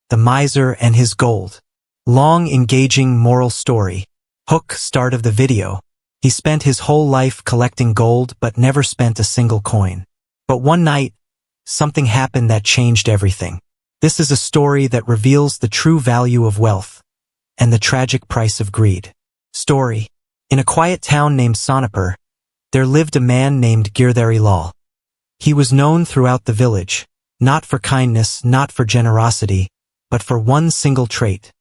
The Miser and His Gold. Long, engaging moral story. Hook. Start of the video. He spent his whole life collecting gold but never spent a single coin. But one night, something happened that changed everything. This is a story that reveals the true value of wealth and the tragic price of greed. Story. In a quiet town named Sonipur, there lived a man named Girdhari Lal. He was known throughout the village, not for kindness, not for generosity, but for one single trait: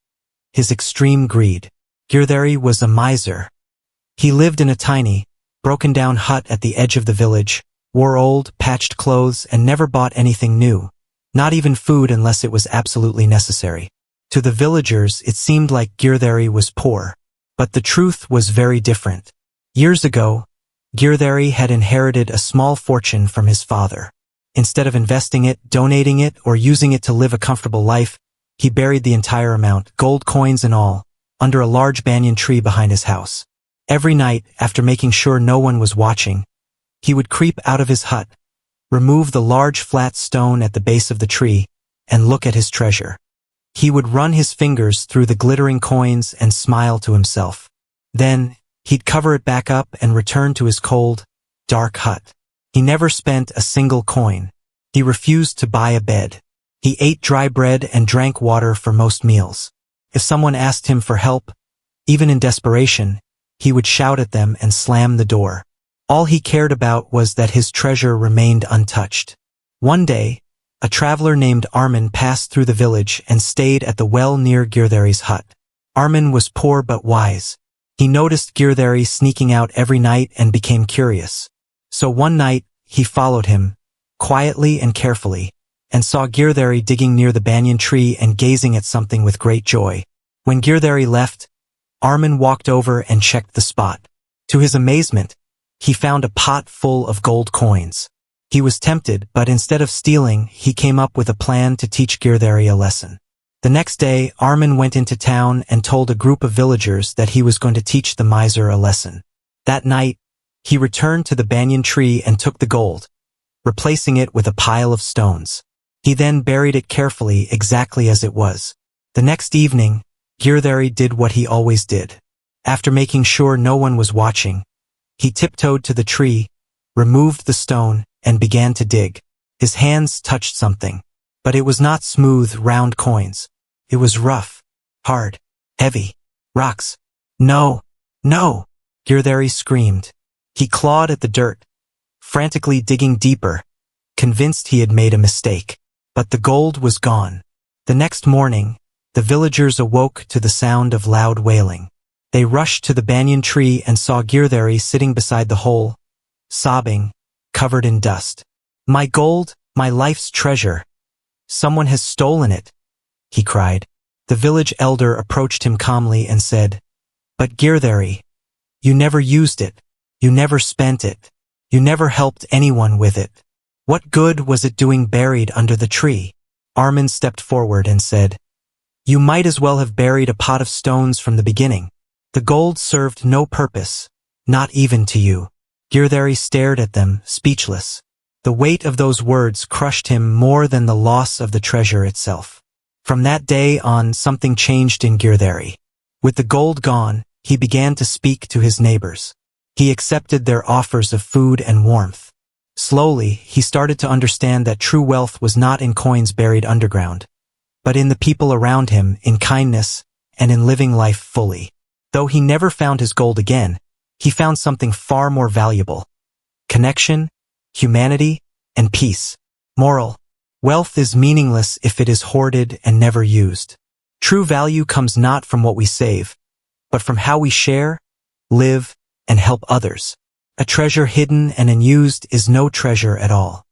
his extreme greed. Girdhari was a miser. He lived in a tiny, broken-down hut at the edge of the village, wore old, patched clothes, and never bought anything new, not even food unless it was absolutely necessary. To the villagers, it seemed like Girdhari was poor. But the truth was very different. Years ago, Girdhari had inherited a small fortune from his father. Instead of investing it, donating it, or using it to live a comfortable life, he buried the entire amount, gold coins and all, under a large banyan tree behind his house. Every night, after making sure no one was watching, he would creep out of his hut, remove the large flat stone at the base of the tree, and look at his treasure. He would run his fingers through the glittering coins and smile to himself. Then, he'd cover it back up and return to his cold, dark hut. He never spent a single coin. He refused to buy a bed. He ate dry bread and drank water for most meals. If someone asked him for help, even in desperation, he would shout at them and slam the door. All he cared about was that his treasure remained untouched. One day, a traveler named Armin passed through the village and stayed at the well near Girdhari's hut. Armin was poor but wise. He noticed Girdhari sneaking out every night and became curious. So one night, he followed him, quietly and carefully, and saw Girdhari digging near the banyan tree and gazing at something with great joy. When Girdhari left, Armin walked over and checked the spot. To his amazement, he found a pot full of gold coins. He was tempted, but instead of stealing, he came up with a plan to teach Girdhari a lesson. The next day, Armin went into town and told a group of villagers that he was going to teach the miser a lesson. That night, he returned to the banyan tree and took the gold, replacing it with a pile of stones. He then buried it carefully exactly as it was. The next evening, Girdhari did what he always did. After making sure no one was watching, he tiptoed to the tree, removed the stone, and began to dig. His hands touched something, but it was not smooth, round coins. It was rough, hard, heavy. Rocks. No, no, Girdhari screamed. He clawed at the dirt, frantically digging deeper, convinced he had made a mistake. But the gold was gone. The next morning, the villagers awoke to the sound of loud wailing. They rushed to the banyan tree and saw Girdhari sitting beside the hole, sobbing, covered in dust. "My gold, my life's treasure. Someone has stolen it," he cried. The village elder approached him calmly and said, "But Girdhari, you never used it. You never spent it. You never helped anyone with it. What good was it doing buried under the tree?" Armin stepped forward and said, "You might as well have buried a pot of stones from the beginning. The gold served no purpose, not even to you." Girdhari stared at them, speechless. The weight of those words crushed him more than the loss of the treasure itself. From that day on, something changed in Girdhari. With the gold gone, he began to speak to his neighbors. He accepted their offers of food and warmth. Slowly, he started to understand that true wealth was not in coins buried underground, but in the people around him, in kindness, and in living life fully. Though he never found his gold again, he found something far more valuable: connection, humanity, and peace. Moral: wealth is meaningless if it is hoarded and never used. True value comes not from what we save, but from how we share, live, and help others. A treasure hidden and unused is no treasure at all.